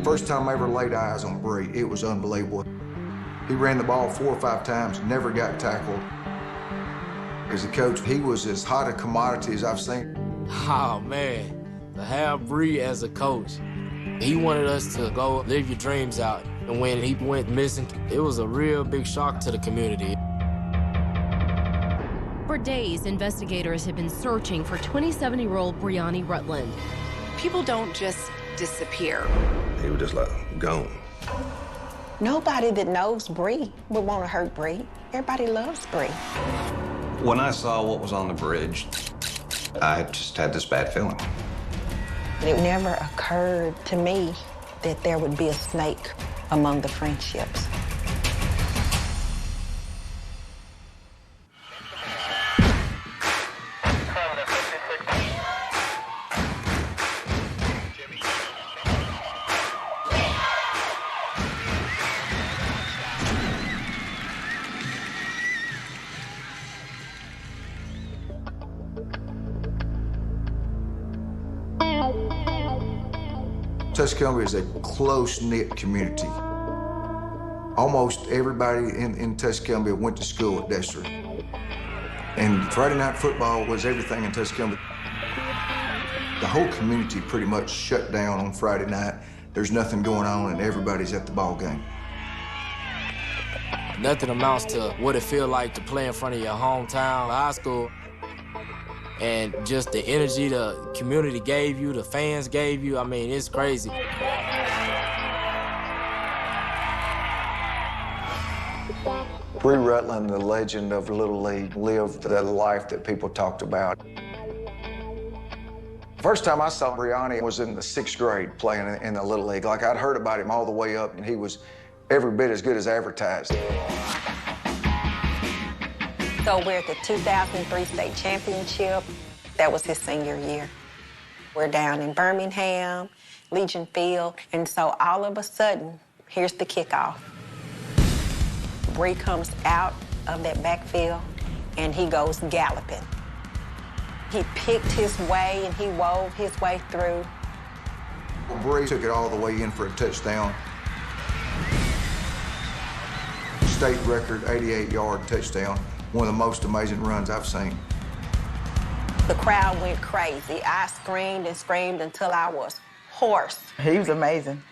First time I ever laid eyes on Bree, it was unbelievable. He ran the ball 4 or 5 times, never got tackled. As a coach, he was as hot a commodity as I've seen. Oh, man, to have Bree as a coach, he wanted us to go live your dreams out. And when he went missing, it was a real big shock to the community. For days, investigators have been searching for 27-year-old Brianni Rutland. People don't just disappear. He was just like, gone. Nobody that knows Bree would want to hurt Bree. Everybody loves Bree. When I saw what was on the bridge, I just had this bad feeling. It never occurred to me that there would be a snake among the friendships. Tuscumbia is a close-knit community. Almost everybody in Tuscumbia went to school at Destry. And Friday night football was everything in Tuscumbia. The whole community pretty much shut down on Friday night. There's nothing going on and everybody's at the ball game. Nothing amounts to what it feels like to play in front of your hometown high school. And just the energy the community gave you, the fans gave you, I mean, it's crazy. Bree Rutland, the legend of Little League, lived the life that people talked about. First time I saw Brianni was in the 6th grade playing in the Little League. Like, I'd heard about him all the way up, and he was every bit as good as advertised. So we're at the 2003 state championship. That was his senior year. We're down in Birmingham, Legion Field, and so all of a sudden, here's the kickoff. Bree comes out of that backfield, and he goes galloping. He picked his way, and he wove his way through. Bree took it all the way in for a touchdown. State record 88-yard touchdown. One of the most amazing runs I've seen. The crowd went crazy. I screamed and screamed until I was hoarse. He was amazing.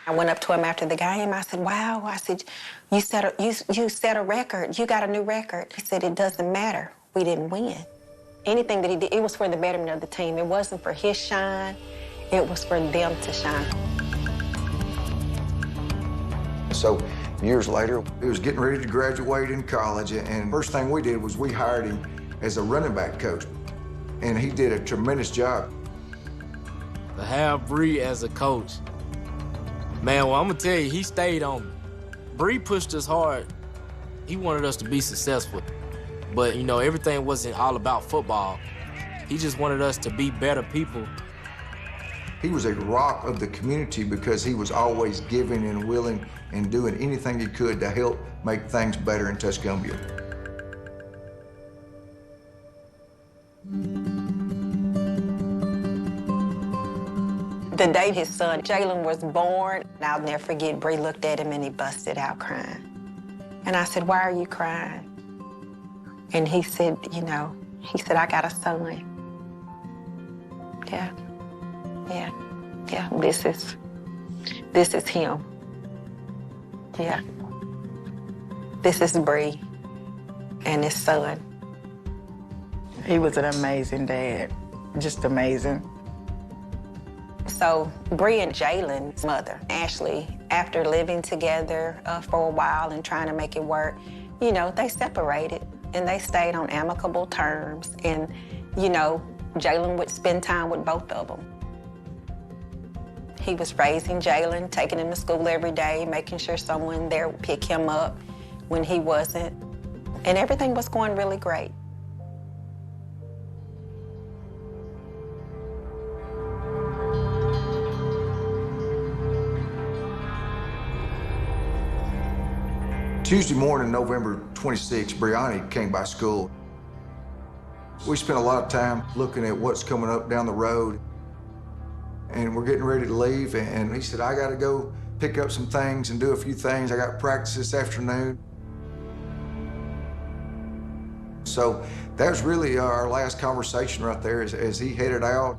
I went up to him after the game. I said, wow. I said, you set a record. You got a new record. He said, it doesn't matter. We didn't win. Anything that he did, it was for the betterment of the team. It wasn't for his shine. It was for them to shine. So years later, he was getting ready to graduate in college, and first thing we did was we hired him as a running back coach, and he did a tremendous job. To have Bree as a coach, man, well, I'm gonna tell you, he stayed on me. Bree pushed us hard. He wanted us to be successful, but you know, everything wasn't all about football. He just wanted us to be better people. He was a rock of the community because he was always giving and willing and doing anything he could to help make things better in Tuscumbia. The day his son, Jalen, was born, I'll never forget, Bree looked at him and he busted out crying. And I said, why are you crying? And he said, I got a son. Yeah, this is him. Yeah. This is Bree and his son. He was an amazing dad, just amazing. So Bree and Jalen's mother, Ashley, after living together for a while and trying to make it work, they separated and they stayed on amicable terms. And, Jalen would spend time with both of them. He was raising Jalen, taking him to school every day, making sure someone there would pick him up when he wasn't. And everything was going really great. Tuesday morning, November 26th, Brianni came by school. We spent a lot of time looking at what's coming up down the road. and we're getting ready to leave, and he said, I got to go pick up some things and do a few things. I got practice this afternoon. So that was really our last conversation right there as he headed out.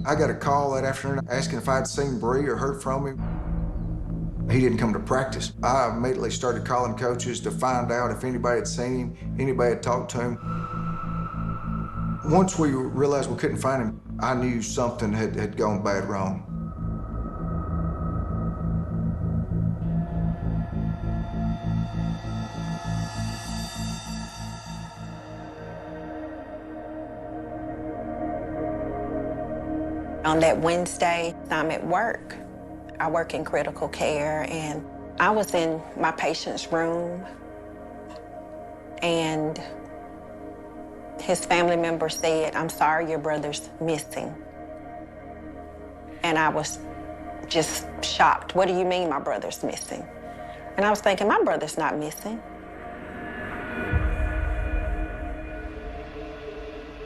I got a call that afternoon asking if I'd seen Bree or heard from him. He didn't come to practice. I immediately started calling coaches to find out if anybody had seen him, anybody had talked to him. Once we realized we couldn't find him, I knew something had gone bad wrong. On that Wednesday, I'm at work. I work in critical care, and I was in my patient's room, and his family member said, I'm sorry, your brother's missing. And I was just shocked. What do you mean my brother's missing? And I was thinking, my brother's not missing.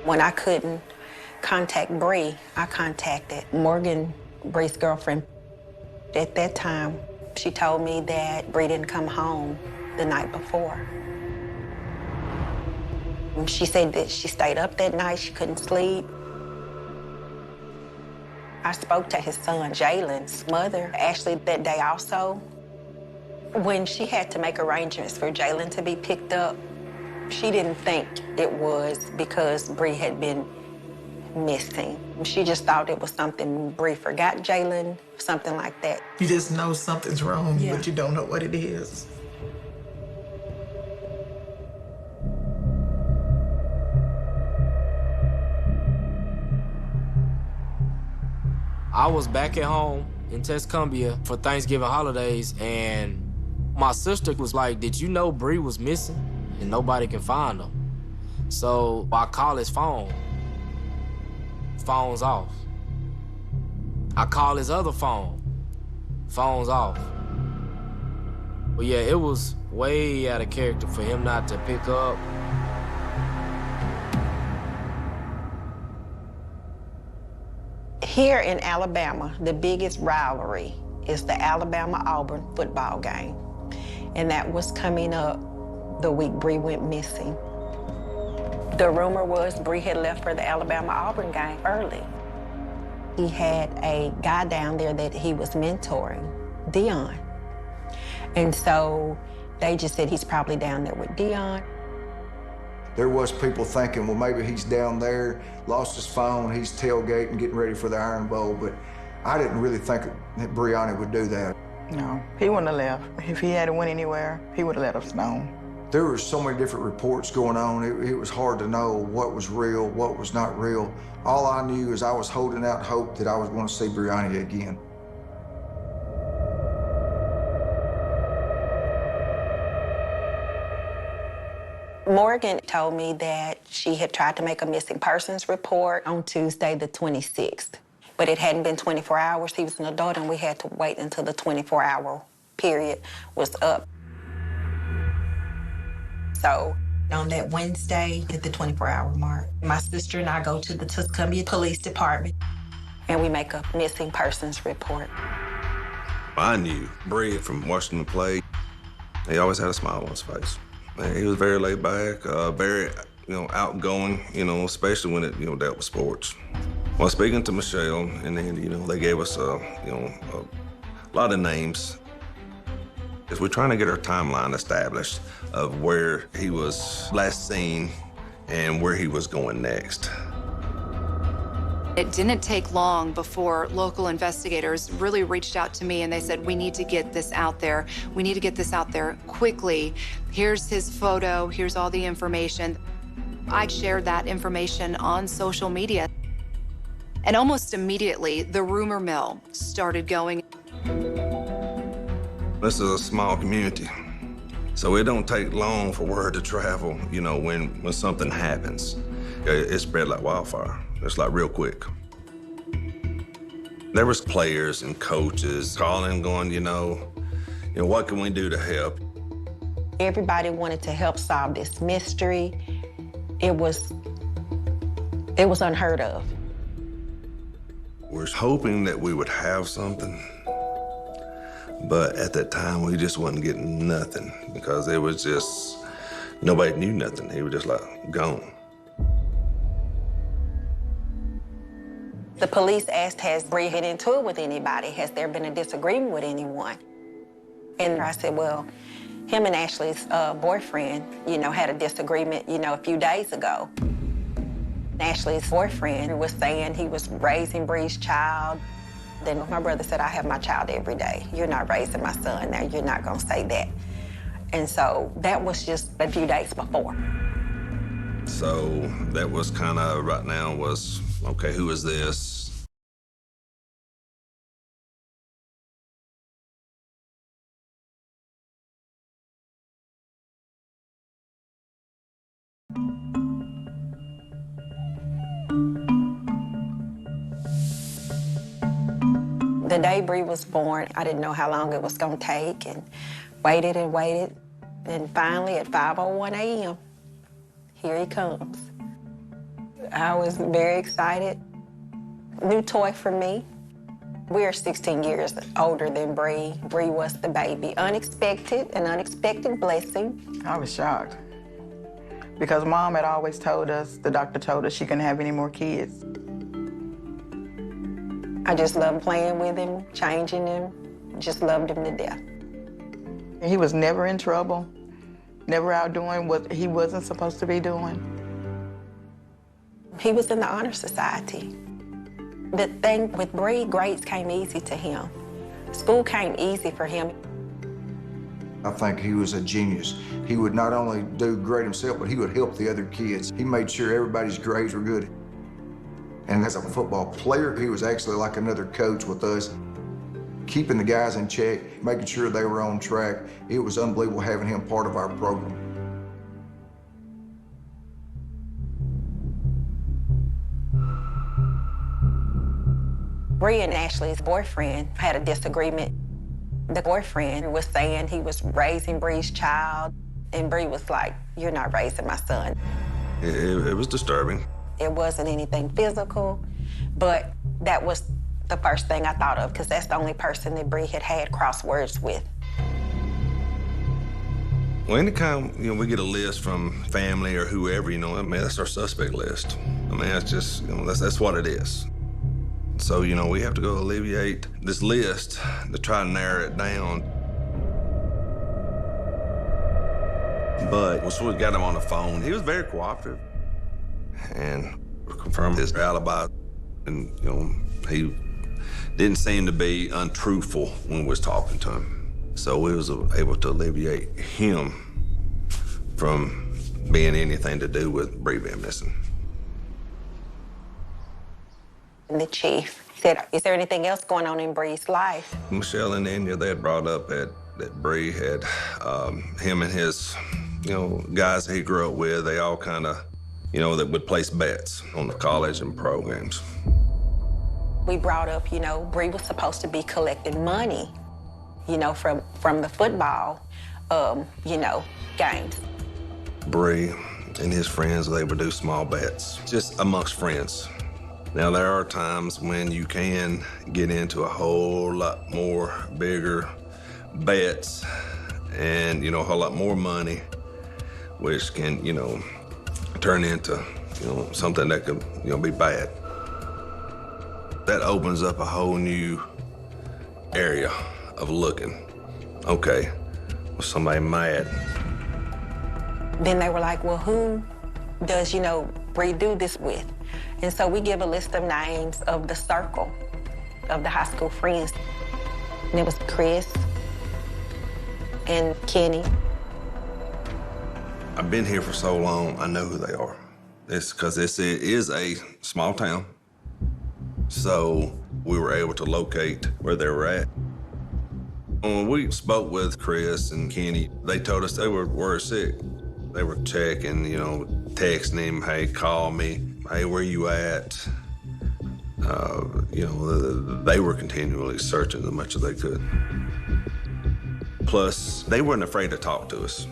When I couldn't contact Bree, I contacted Morgan, Bree's girlfriend. At that time, she told me that Bree didn't come home the night before. She said that she stayed up that night, she couldn't sleep. I spoke to his son, Jalen's mother, Ashley, that day also. When she had to make arrangements for Jalen to be picked up, she didn't think it was because Bree had been missing. She just thought it was something Bree forgot Jalen, something like that. You just know something's wrong, but you don't know what it is. I was back at home in Tuscumbia for Thanksgiving holidays, and my sister was like, did you know Bree was missing and nobody can find her? So I call his phone. Phone's off. I call his other phone. Phone's off. But yeah, it was way out of character for him not to pick up. Here in Alabama, the biggest rivalry is the Alabama-Auburn football game. And that was coming up the week Bree went missing. The rumor was Bree had left for the Alabama-Auburn game early. He had a guy down there that he was mentoring, Dion. And so they just said he's probably down there with Dion. There was people thinking, well, maybe he's down there, lost his phone, he's tailgating, getting ready for the Iron Bowl, but I didn't really think that Brianna would do that. No, he wouldn't have left. If he had went anywhere, he would have let us know. There were so many different reports going on, it was hard to know what was real, what was not real. All I knew is I was holding out hope that I was going to see Brianna again. Morgan told me that she had tried to make a missing persons report on Tuesday the 26th, but it hadn't been 24 hours. He was an adult and we had to wait until the 24-hour period was up. So on that Wednesday at the 24-hour mark, my sister and I go to the Tuscumbia Police Department and we make a missing persons report. I knew Bree from watching him play. He always had a smile on his face. He was very laid back, very, outgoing, especially when it, dealt with sports. Well, speaking to Michelle, and then, they gave us, a lot of names. Because we're trying to get our timeline established of where he was last seen and where he was going next. It didn't take long before local investigators really reached out to me and they said, we need to get this out there. We need to get this out there quickly. Here's his photo, here's all the information. I shared that information on social media. And almost immediately, the rumor mill started going. This is a small community, so it don't take long for word to travel, when something happens. It spread like wildfire. It's like real quick. There was players and coaches calling, going, what can we do to help? Everybody wanted to help solve this mystery. It was It was unheard of. We're hoping that we would have something, but at that time we just wasn't getting nothing because it was just, nobody knew nothing. He was just like gone. The police asked, has Bree been into it with anybody? Has there been a disagreement with anyone? And I said, well, him and Ashley's boyfriend, had a disagreement, a few days ago. Ashley's boyfriend was saying he was raising Bree's child. Then my brother said, I have my child every day. You're not raising my son. Now you're not gonna say that. And so that was just a few days before. So that was kind of, right now was, okay, who is this? The day Bree was born, I didn't know how long it was gonna take, and waited and waited. And finally at 5:01 a.m., here he comes. I was very excited. New toy for me. We are 16 years older than Bree. Bree was the baby. An unexpected blessing. I was shocked because Mom had always told us, the doctor told us she couldn't have any more kids. I just loved playing with him, changing him, just loved him to death. He was never in trouble, never out doing what he wasn't supposed to be doing. He was in the Honor Society. The thing with Bree, grades came easy to him. School came easy for him. I think he was a genius. He would not only do great himself, but he would help the other kids. He made sure everybody's grades were good. And as a football player, he was actually like another coach with us, keeping the guys in check, making sure they were on track. It was unbelievable having him part of our program. Bree and Ashley's boyfriend had a disagreement. The boyfriend was saying he was raising Bree's child, and Bree was like, you're not raising my son. It was disturbing. It wasn't anything physical, but that was the first thing I thought of, because that's the only person that Bree had cross words with. Well, anytime, we get a list from family or whoever, that's our suspect list. That's just, that's what it is. So, we have to go alleviate this list to try to narrow it down. But once we got him on the phone, he was very cooperative. And confirmed his alibi. And, he didn't seem to be untruthful when we was talking to him. So we was able to alleviate him from being anything to do with Bree being missing. And the chief said, is there anything else going on in Bree's life? Michelle and India, they had brought up that Bree had, him and his, guys that he grew up with, they all kind of, that would place bets on the college and programs. We brought up, Bree was supposed to be collecting money, from the football, games. Bree and his friends, they would do small bets, just amongst friends. Now, there are times when you can get into a whole lot more bigger bets and, a whole lot more money, which can, turn into, something that could, be bad. That opens up a whole new area of looking. Okay, was somebody mad? Then they were like, well, who does, Bree do this with? And so we give a list of names of the circle of the high school friends. And it was Chris and Kenny. I've been here for so long, I know who they are. It's because this is a small town. So we were able to locate where they were at. When we spoke with Chris and Kenny, they told us they were sick. They were checking, texting him, hey, call me. Hey, where you at? They were continually searching as much as they could. Plus, they weren't afraid to talk to us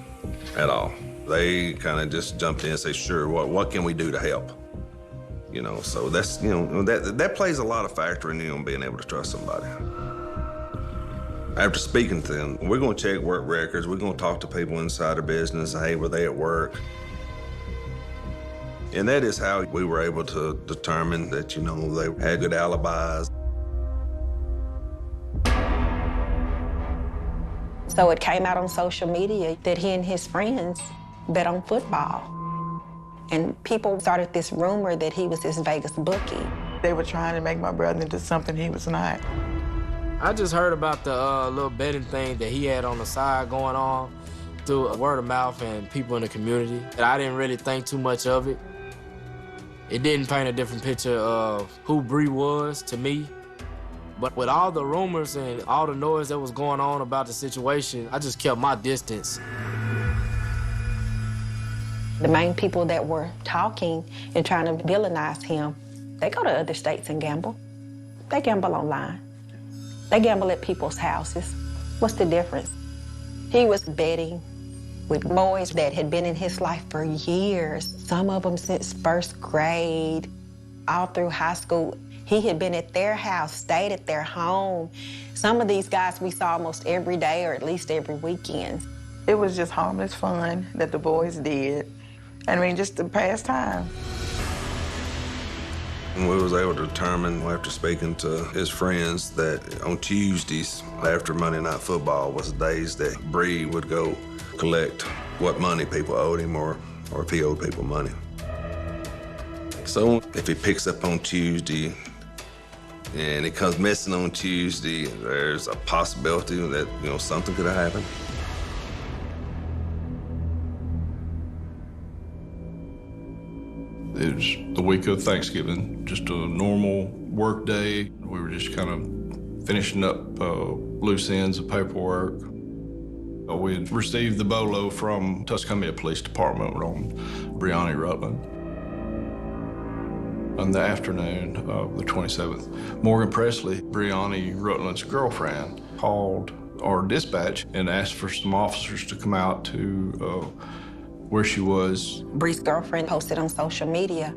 at all. They kind of just jumped in and said, sure, what can we do to help? You know, so that's, you know, that plays a lot of factor in, you know, being able to trust somebody. After speaking to them, we're going to check work records. We're going to talk to people inside the business. Hey, were they at work? And that is how we were able to determine that, you know, they had good alibis. So it came out on social media that he and his friends bet on football. And people started this rumor that he was this Vegas bookie. They were trying to make my brother into something he was not. I just heard about the little betting thing that he had on the side going on through word of mouth and people in the community. And I didn't really think too much of it. It didn't paint a different picture of who Bree was to me. But with all the rumors and all the noise that was going on about the situation, I just kept my distance. The main people that were talking and trying to villainize him, they go to other states and gamble. They gamble online. They gamble at people's houses. What's the difference? He was betting with boys that had been in his life for years, some of them since first grade, all through high school. He had been at their house, stayed at their home. Some of these guys we saw almost every day or at least every weekend. It was just harmless fun that the boys did. I mean, just to pass time. And we was able to determine after speaking to his friends that on Tuesdays after Monday Night Football was the days that Bree would go collect what money people owed him or if he owed people money. So if he picks up on Tuesday and it comes missing on Tuesday, there's a possibility that, you know, something could have happened. It was the week of Thanksgiving, just a normal work day. We were just kind of finishing up loose ends of paperwork. We had received the BOLO from Tuscumbia Police Department on Brianna Rutland. On the afternoon of the 27th, Morgan Presley, Brianna Rutland's girlfriend, called our dispatch and asked for some officers to come out to where she was. Bree's girlfriend posted on social media,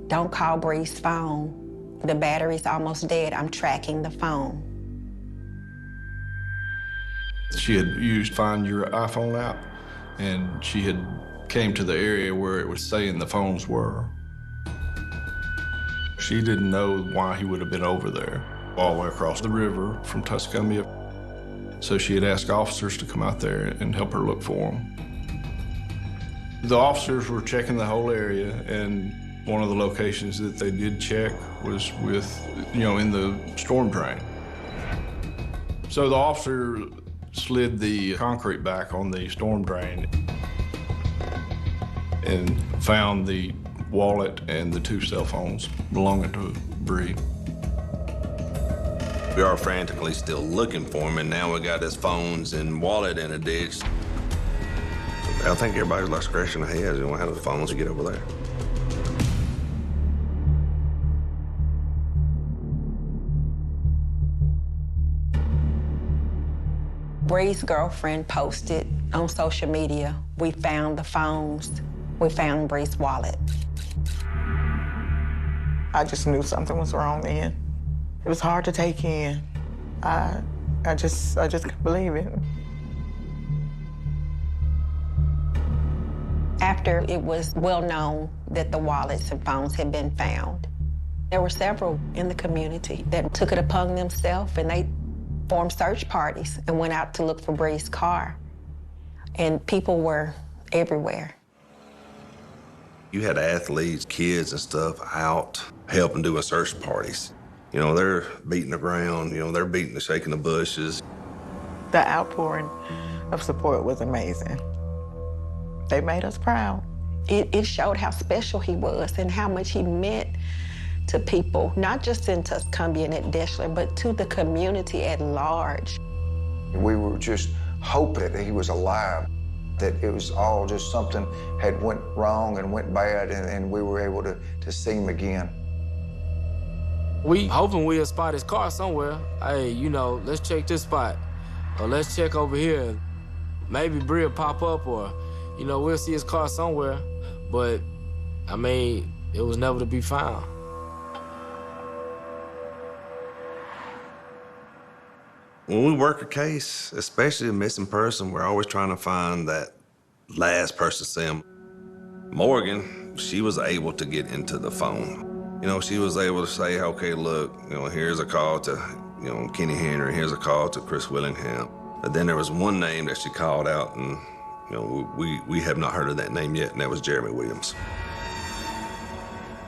"Don't call Bree's phone. The battery's almost dead. I'm tracking the phone." She had used Find Your iPhone app, and she had came to the area where it was saying the phones were. She didn't know why he would have been over there, all the way across the river from Tuscumbia. So she had asked officers to come out there and help her look for him. The officers were checking the whole area, and one of the locations that they did check was with, you know, in the storm drain. So the officer slid the concrete back on the storm drain and found the wallet and the 2 cell phones belonging to Bree. We are frantically still looking for him, and now we got his phones and wallet in a ditch. I think everybody's like scratching their heads, you know, how do the phones get over there? Bree's girlfriend posted on social media, "We found the phones. We found Bree's wallet." I just knew something was wrong then. It was hard to take in. I just couldn't believe it. After it was well known that the wallets and phones had been found, there were several in the community that took it upon themselves and they formed search parties and went out to look for Bree's car. And people were everywhere. You had athletes, kids and stuff out helping doing search parties. You know, they're beating the ground, you know, they're beating the shaking the bushes. The outpouring of support was amazing. They made us proud. It showed how special he was and how much he meant to people, not just in Tuscumbia and at Deshler, but to the community at large. We were just hoping that he was alive, that it was all just something had went wrong and went bad, and we were able to see him again. We hoping we'll spot his car somewhere. Hey, you know, let's check this spot, or let's check over here. Maybe Bree will pop up, or, you know, we'll see his car somewhere. But, I mean, it was never to be found. When we work a case, especially a missing person, we're always trying to find that last person seen. Morgan, she was able to get into the phone. You know, she was able to say, okay, look, you know, here's a call to, you know, Kenny Henry, here's a call to Chris Willingham. But then there was one name that she called out, and, you know, we have not heard of that name yet, and that was Jeremy Williams.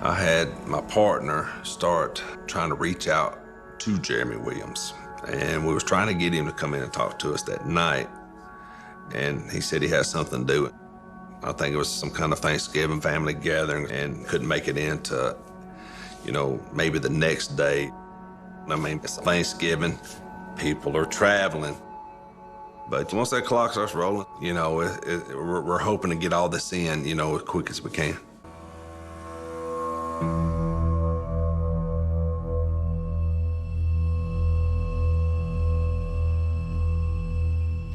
I had my partner start trying to reach out to Jeremy Williams, and we was trying to get him to come in and talk to us that night, and he said he had something to do. I think it was some kind of Thanksgiving family gathering and couldn't make it into, you know, maybe the next day. I mean, it's Thanksgiving, people are traveling. But once that clock starts rolling, you know, we're hoping to get all this in, you know, as quick as we can.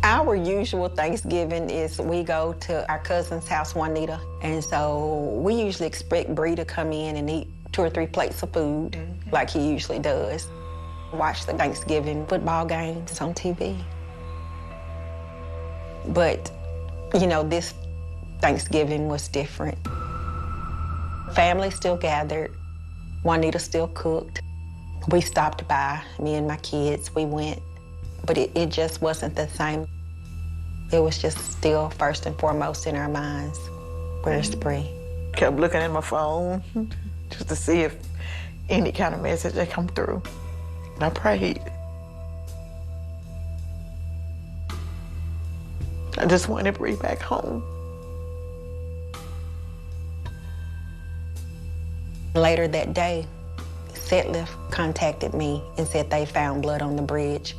Our usual Thanksgiving is we go to our cousin's house, Juanita, and so we usually expect Bree to come in and eat 2 or 3 plates of food, like he usually does. Watch the Thanksgiving football games on TV. But, you know, this Thanksgiving was different. Family still gathered. Juanita still cooked. We stopped by, me and my kids, we went. But it just wasn't the same. It was just still first and foremost in our minds. Where's Bree? Kept looking at my phone just to see if any kind of message had come through. And I prayed. I just wanted Bree back home. Later that day, Setliff contacted me and said they found blood on the bridge.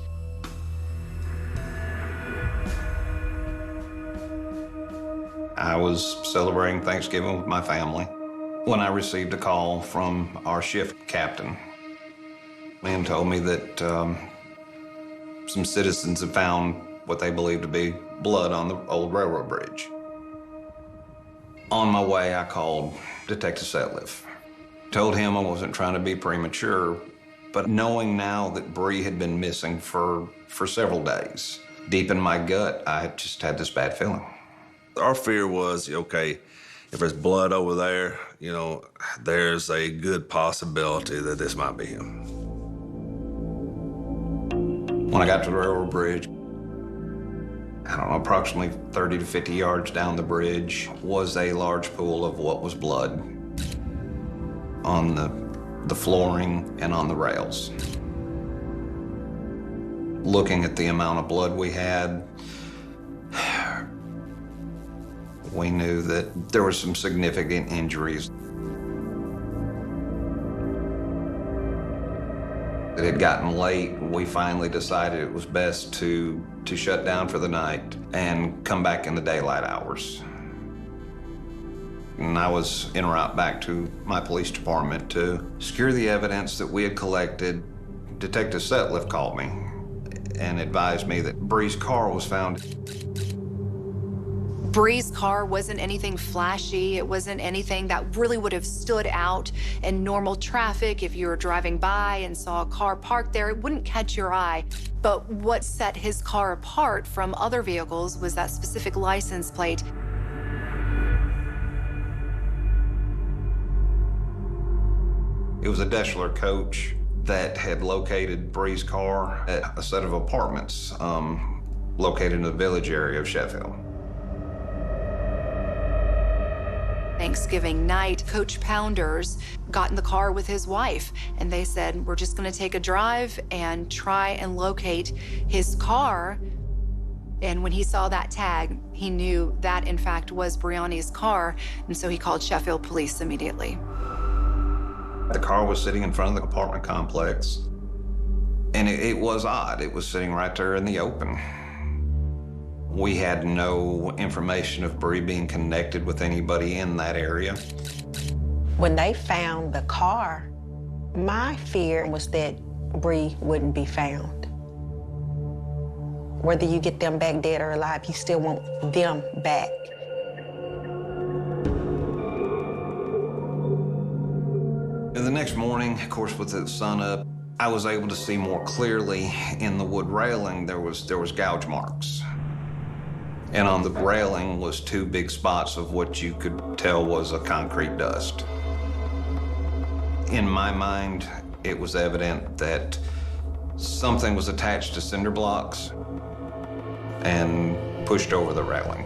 I was celebrating Thanksgiving with my family when I received a call from our shift captain. And told me that some citizens had found what they believed to be blood on the old railroad bridge. On my way, I called Detective Setliff. Told him I wasn't trying to be premature, but knowing now that Bree had been missing for several days, deep in my gut, I just had this bad feeling. Our fear was, okay, if there's blood over there, you know, there's a good possibility that this might be him. When I got to the railroad bridge, I don't know, approximately 30 to 50 yards down the bridge was a large pool of what was blood on the flooring and on the rails. Looking at the amount of blood we had, we knew that there were some significant injuries. It had gotten late. We finally decided it was best to shut down for the night and come back in the daylight hours. And I was en route back to my police department to secure the evidence that we had collected. Detective Setliff called me and advised me that Bree's car was found. Bree's car wasn't anything flashy. It wasn't anything that really would have stood out in normal traffic. If you were driving by and saw a car parked there, it wouldn't catch your eye. But what set his car apart from other vehicles was that specific license plate. It was a Deschler coach that had located Bree's car at a set of apartments located in the village area of Sheffield. Thanksgiving night, Coach Pounders got in the car with his wife, and they said, we're just gonna take a drive and try and locate his car. And when he saw that tag, he knew that, in fact, was Brianni's car, and so he called Sheffield police immediately. The car was sitting in front of the apartment complex, and it was odd. It was sitting right there in the open. We had no information of Bree being connected with anybody in that area. When they found the car, my fear was that Bree wouldn't be found. Whether you get them back dead or alive, you still want them back. next morning, of course, with the sun up, I was able to see more clearly in the wood railing there was gouge marks. And on the railing was two big spots of what you could tell was a concrete dust. In my mind, it was evident that something was attached to cinder blocks and pushed over the railing.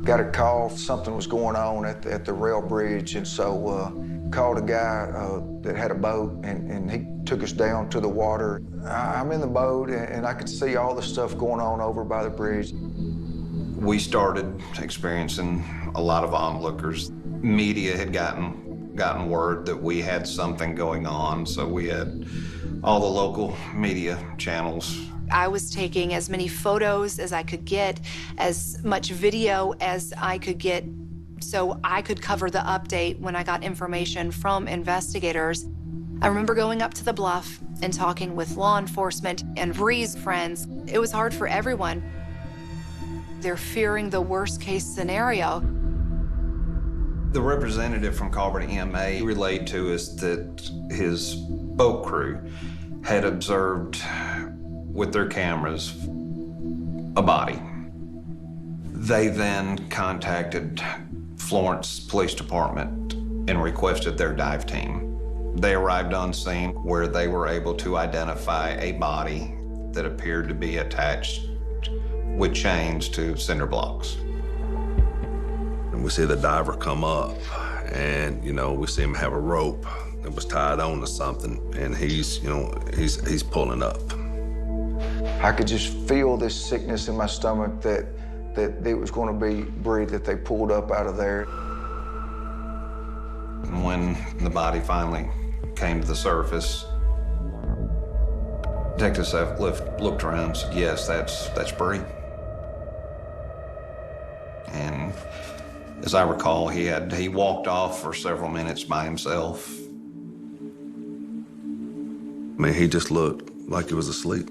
Got a call, something was going on at the rail bridge, and so called a guy that had a boat, and he took us down to the water. I'm in the boat, and I could see all the stuff going on over by the bridge. We started experiencing a lot of onlookers. Media had gotten word that we had something going on, so we had all the local media channels. I was taking as many photos as I could get, as much video as I could get, so I could cover the update when I got information from investigators. I remember going up to the bluff and talking with law enforcement and Bree's friends. It was hard for everyone. They're fearing the worst case scenario. The representative from Carver EMA relayed to us that his boat crew had observed with their cameras a body. They then contacted Florence Police Department and requested their dive team. They arrived on scene where they were able to identify a body that appeared to be attached with chains to cinder blocks. And we see the diver come up, and we see him have a rope that was tied on to something, and he's pulling up. I could just feel this sickness in my stomach that it was going to be Bree that they pulled up out of there. And when the body finally came to the surface, Detective Sutcliffe looked around and said, "Yes, that's Bree." And as I recall, he walked off for several minutes by himself. I mean, he just looked like he was asleep.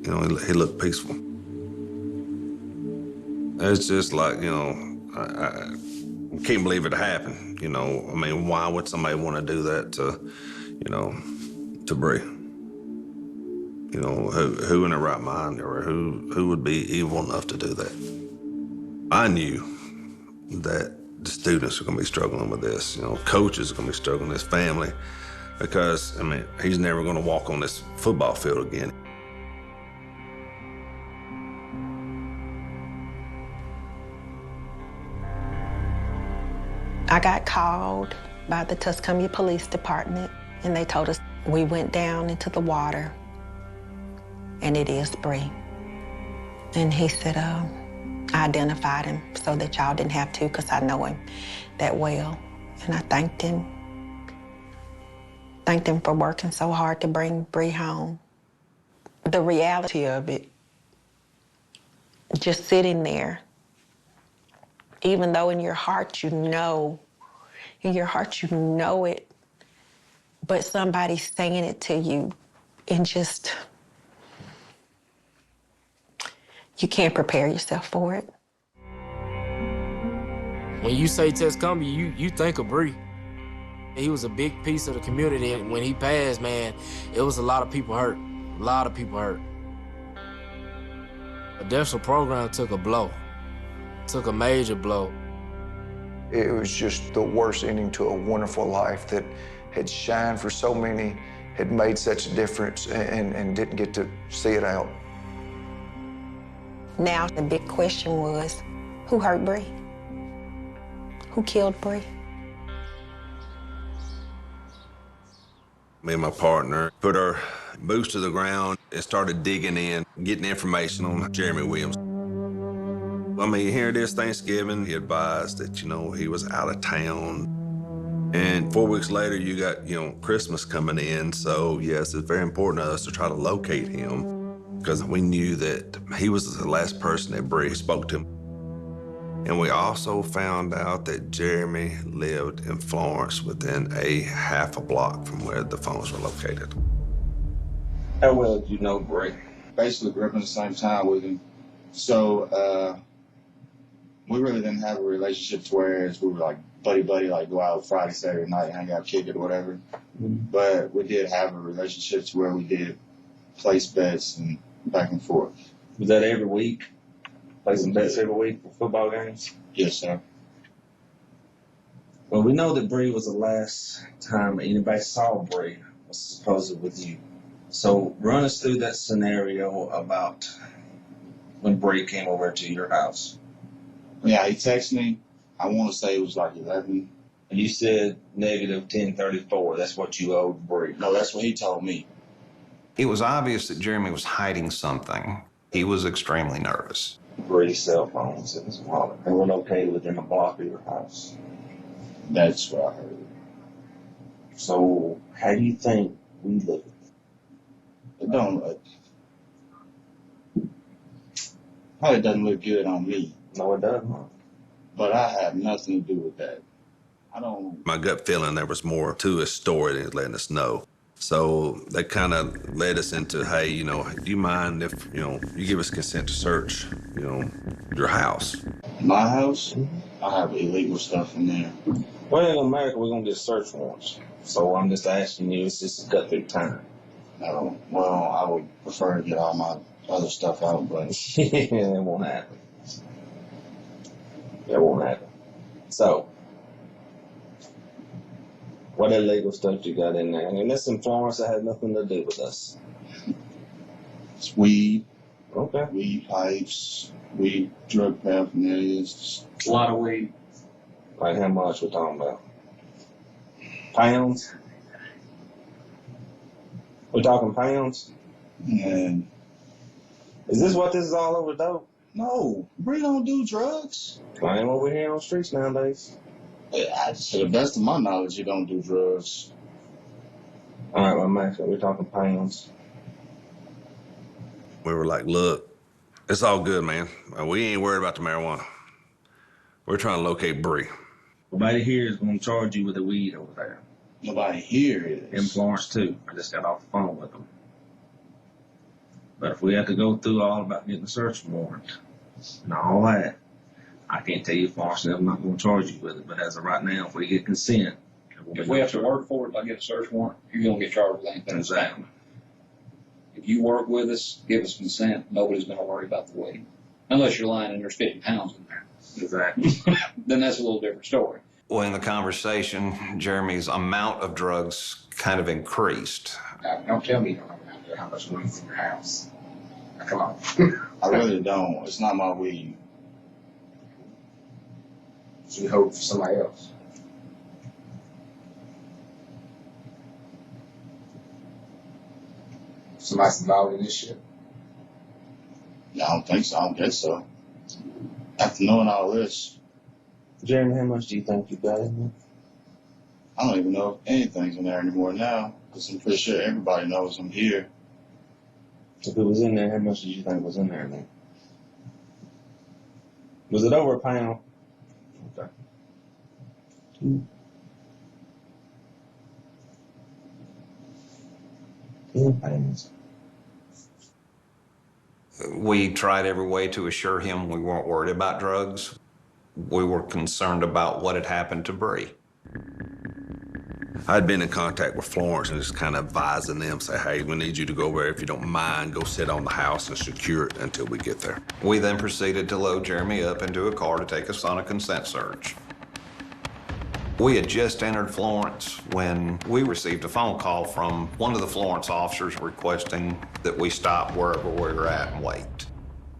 He looked peaceful. It's just like, I can't believe it happened. I mean, why would somebody want to do that to Bree? Who in their right mind, or who would be evil enough to do that? I knew that the students are going to be struggling with this. Coaches are going to be struggling, his family, because, I mean, he's never going to walk on this football field again. I got called by the Tuscumbia Police Department, and they told us we went down into the water, and it is Bree. And he said, I identified him so that y'all didn't have to, because I know him that well. And I thanked him for working so hard to bring Bree home. The reality of it, just sitting there, even though in your heart you know it, but somebody's saying it to you, and just, you can't prepare yourself for it. When you say Tuscumbia, you think of Bree. He was a big piece of the community, and when he passed, man, it was a lot of people hurt. A lot of people hurt. The dental program took a blow. Took a major blow. It was just the worst ending to a wonderful life that had shined for so many, had made such a difference, and didn't get to see it out. Now, the big question was, who hurt Bree? Who killed Bree? Me and my partner put our boots to the ground and started digging in, getting information on Jeremy Williams. I mean, here it is Thanksgiving. He advised that, he was out of town. And 4 weeks later, you got, Christmas coming in. So, yes, it's very important to us to try to locate him, because we knew that he was the last person that Bree spoke to. And we also found out that Jeremy lived in Florence within a half a block from where the phones were located. How well did you know Bree? Basically grew up in the same town with him. So We really didn't have a relationship to where we were like buddy, like go out Friday, Saturday night, hang out, kick it, or whatever. Mm-hmm. But we did have a relationship to where we did place bets and back and forth. Was that every week? Play some bets every week for football games? Yes, sir. Well, we know that Bree was the last time anybody saw Bree was supposedly with you. So run us through that scenario about when Bree came over to your house. Yeah, he texted me. I want to say it was like 11. And you said negative 1034. That's what you owed Bree. No, that's what he told me. It was obvious that Jeremy was hiding something. He was extremely nervous. Bree's cell phone was in his wallet. They were located within a block of your house. That's what I heard. So, how do you think we look? It don't look. Probably doesn't look good on me. No, it doesn't. But I have nothing to do with that. My gut feeling there was more to his story than letting us know. So that kind of led us into, hey, you know, do you mind if, you know, you give us consent to search, you know, your house? My house? I have illegal stuff in there. Well, in America, we're going to get search warrants. So I'm just asking you, it's just a gut through time. No, well, I would prefer to get all my other stuff out, but it won't happen. It won't happen. So, what illegal stuff you got in there? And this in Florence that has nothing to do with us. It's weed. Okay. Weed pipes, weed drug paraphernalia. A lot of weed. Like how much we're talking about? Pounds? We're talking pounds? And is this what this is all over, though? No, we don't do drugs. I ain't over here on the streets nowadays. To the best of my knowledge, you don't do drugs. All right, well, Max, we're talking pounds. We were like, look, it's all good, man. We ain't worried about the marijuana. We're trying to locate Bree. Nobody here is going to charge you with the weed over there. Nobody here is. In Florence, too. I just got off the phone with them. But if we have to go through all about getting a search warrant and all that, I can't tell you Florence, I'm not going to charge you with it. But as of right now, if we get consent, if we have to work for it, like get a search warrant, you're going to get charged with anything. Exactly. If you work with us, give us consent, nobody's going to worry about the weight. Unless you're lying and there's 50 pounds in there. Exactly. Then that's a little different story. Well, in the conversation, Jeremy's amount of drugs kind of increased. Don't tell me you don't know how much money's in your house. Now, come on. I really don't. It's not my weed. So you hope for somebody else. Somebody's involved in this shit? I don't think so. I don't guess so. After knowing all this. Jeremy, how much do you think you got in there? I don't even know if anything's in there anymore now, because I'm pretty sure everybody knows I'm here. If it was in there, how much did you think was in there then? Was it over a pound? Okay. 10 pounds. We tried every way to assure him we weren't worried about drugs. We were concerned about what had happened to Bree. I'd been in contact with Florence and just kind of advising them, say, hey, we need you to go over there. If you don't mind, go sit on the house and secure it until we get there. We then proceeded to load Jeremy up into a car to take us on a consent search. We had just entered Florence when we received a phone call from one of the Florence officers requesting that we stop wherever we were at and wait.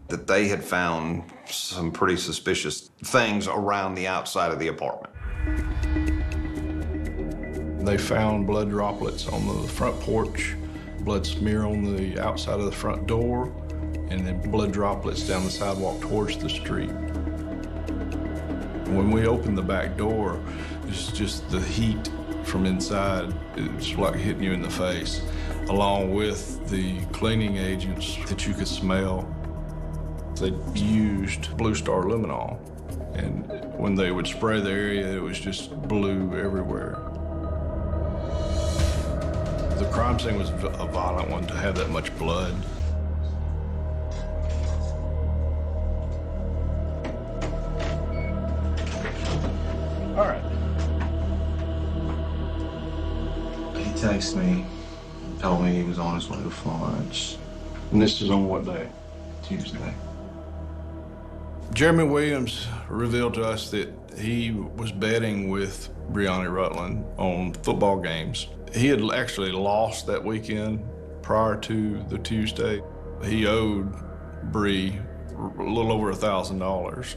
That they had found some pretty suspicious things around the outside of the apartment. They found blood droplets on the front porch, blood smear on the outside of the front door, and then blood droplets down the sidewalk towards the street. When we opened the back door, it's just the heat from inside. It's like hitting you in the face, along with the cleaning agents that you could smell. They used Blue Star luminol, and when they would spray the area, it was just blue everywhere. The crime scene was a violent one to have that much blood. All right. He texted me, told me he was on his way to Florence. And this is on what day? Tuesday. Jeremy Williams revealed to us that he was betting with Brianna Rutland on football games. He had actually lost that weekend prior to the Tuesday. He owed Bree a little over $1,000.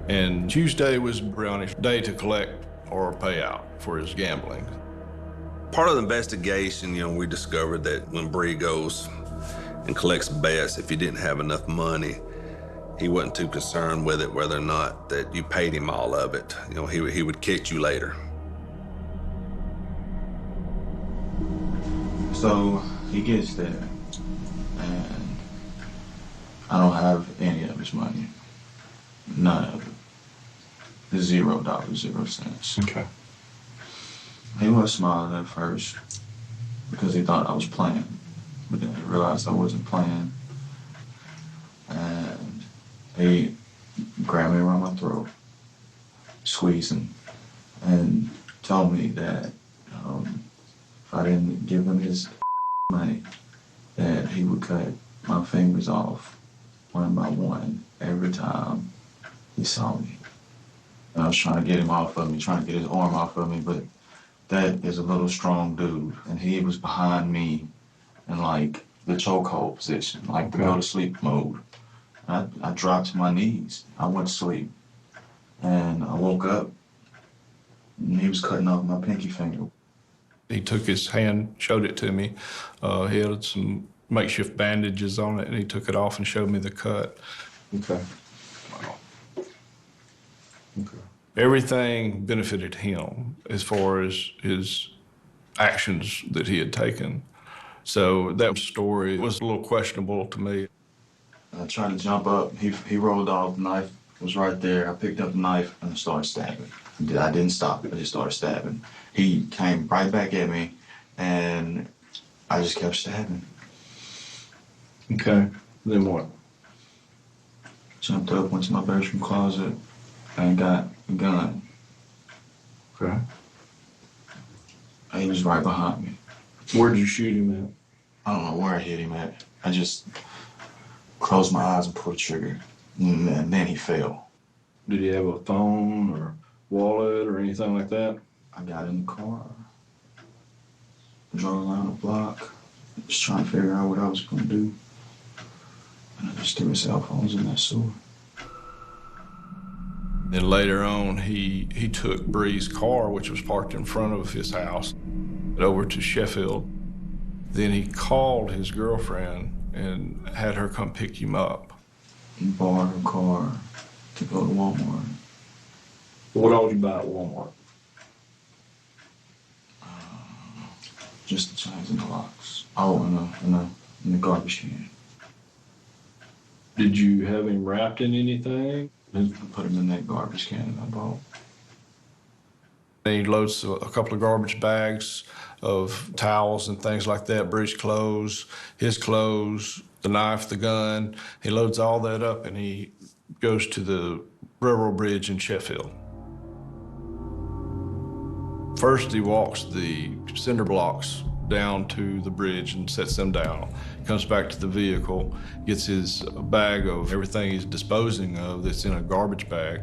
And Tuesday was Brianna's day to collect or pay out for his gambling. Part of the investigation, we discovered that when Bree goes and collects bets, if you didn't have enough money, he wasn't too concerned with it, whether or not that you paid him all of it. He would kick you later. So he gets there, and I don't have any of his money. None of it. $0, 0 cents. Okay. He was smiling at first because he thought I was playing, but then he realized I wasn't playing, and he grabbed me around my throat, squeezing, and told me that if I didn't give him his money, that he would cut my fingers off one by one every time he saw me. And I was trying to get him off of me, trying to get his arm off of me, but that is a little strong dude, and he was behind me in like the chokehold position, like the go to sleep mode. I dropped to my knees. I went to sleep, and I woke up, and he was cutting off my pinky finger. He took his hand, showed it to me. He had some makeshift bandages on it, and he took it off and showed me the cut. Okay. Wow. Okay. Everything benefited him as far as his actions that he had taken. So that story was a little questionable to me. I tried to jump up. He rolled off. The knife was right there. I picked up the knife and I started stabbing. I didn't stop. I just started stabbing. He came right back at me, and I just kept stabbing. Okay. Then what? Jumped up, went to my bedroom closet, and got a gun. Okay. He was right behind me. Where did you shoot him at? I don't know where I hit him at. I just closed my eyes and pulled the trigger, and then he fell. Did he have a phone or wallet or anything like that? I got in the car, drove around the block, just trying to figure out what I was going to do. And I just threw his cell phones in that sewer. Then later on, he took Bree's car, which was parked in front of his house, over to Sheffield. Then he called his girlfriend and had her come pick him up. He borrowed a car to go to Walmart. What all did you buy at Walmart? Just the chains and the locks. Oh, in the garbage can. Did you have him wrapped in anything? I put him in that garbage can that I bought. He loads a couple of garbage bags of towels and things like that, Bree's clothes, his clothes, the knife, the gun. He loads all that up and he goes to the railroad bridge in Sheffield. First, he walks the cinder blocks down to the bridge and sets them down. Comes back to the vehicle, gets his bag of everything he's disposing of that's in a garbage bag,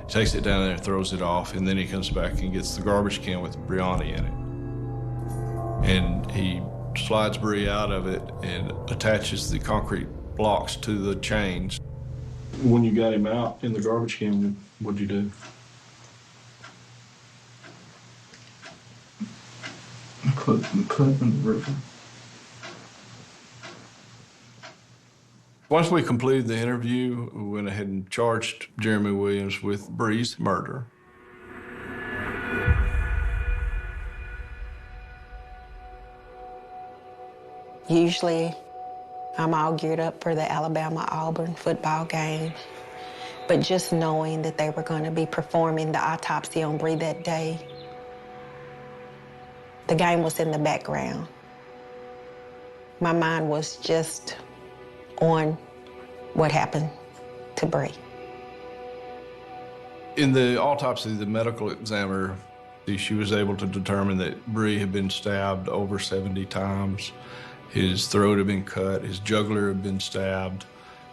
takes it down there and throws it off, and then he comes back and gets the garbage can with Brianna in it. And he slides Bree out of it and attaches the concrete blocks to the chains. When you got him out in the garbage can, what'd you do? Put him in the river. Once we completed the interview, we went ahead and charged Jeremy Williams with Bree's murder. Usually, I'm all geared up for the Alabama-Auburn football game. But just knowing that they were going to be performing the autopsy on Bree that day, the game was in the background. My mind was just on what happened to Bree. In the autopsy, the medical examiner, she was able to determine that Bree had been stabbed over 70 times. His throat had been cut, his jugular had been stabbed,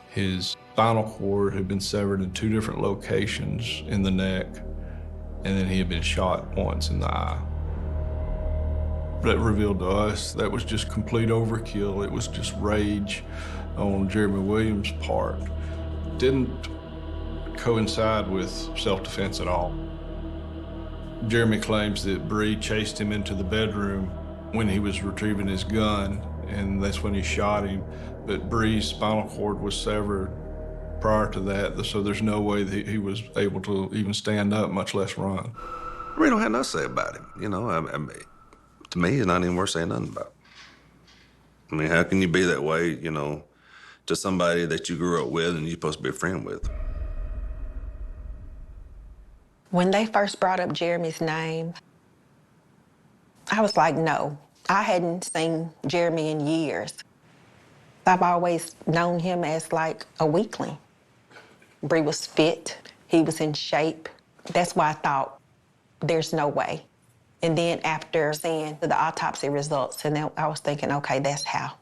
his spinal cord had been severed in 2 different locations in the neck, and then he had been shot once in the eye. That revealed to us that was just complete overkill. It was just rage on Jeremy Williams' part. Didn't coincide with self-defense at all. Jeremy claims that Bree chased him into the bedroom when he was retrieving his gun, and that's when he shot him. But Bree's spinal cord was severed prior to that, so there's no way that he was able to even stand up, much less run. Bree don't have nothing to say about him, you know. I mean, to me, it's not even worth saying nothing about. I mean, how can you be that way, you know, to somebody that you grew up with and you're supposed to be a friend with? When they first brought up Jeremy's name, I was like, no. I hadn't seen Jeremy in years. I've always known him as like a weakling. Bree was fit, he was in shape. That's why I thought, there's no way. And then after seeing the autopsy results, and then I was thinking, okay, that's how.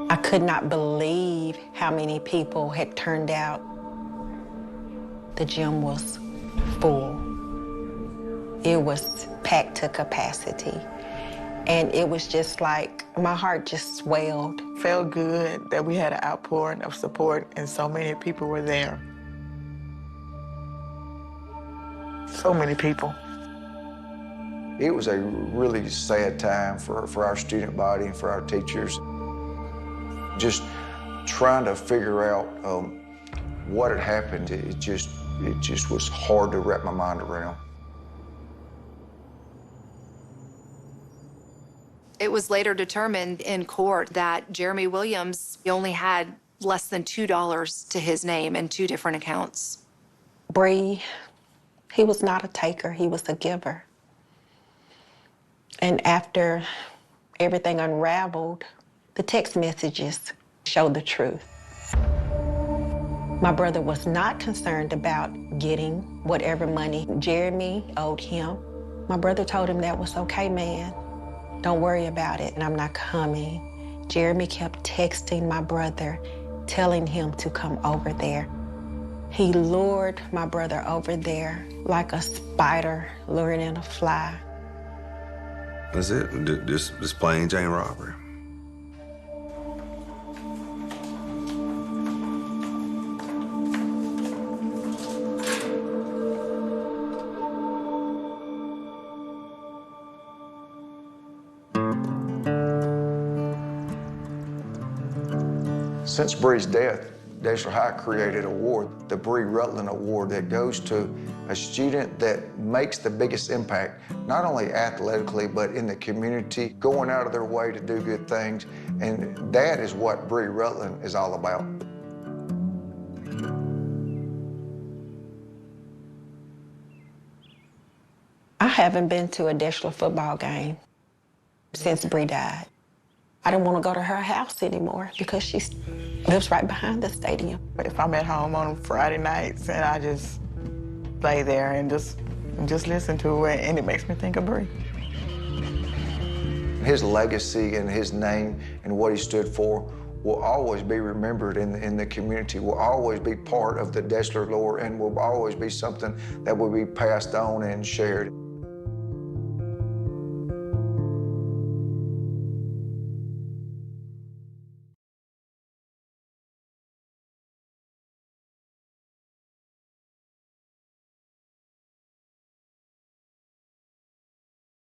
I could not believe how many people had turned out. The gym was full. It was packed to capacity. And it was just like, my heart just swelled. Felt good that we had an outpouring of support and so many people were there. So many people. It was a really sad time for our student body and for our teachers. Just trying to figure out what had happened, it just was hard to wrap my mind around. It was later determined in court that Jeremy Williams only had less than $2 to his name in 2 different accounts. Bree, he was not a taker, he was a giver. And after everything unraveled, the text messages showed the truth. My brother was not concerned about getting whatever money Jeremy owed him. My brother told him that was okay, man. Don't worry about it, and I'm not coming. Jeremy kept texting my brother, telling him to come over there. He lured my brother over there like a spider luring in a fly. That's it, just plain Jane robbery. Since Bree's death, Deschler High created an award, the Bree Rutland Award, that goes to a student that makes the biggest impact, not only athletically, but in the community, going out of their way to do good things. And that is what Bree Rutland is all about. I haven't been to a Deschler football game since Bree died. I didn't want to go to her house anymore because she lives right behind the stadium. If I'm at home on Friday nights and I just lay there and just listen to her, and it makes me think of Bree. His legacy and his name and what he stood for will always be remembered in the community, will always be part of the Deschler lore, and will always be something that will be passed on and shared.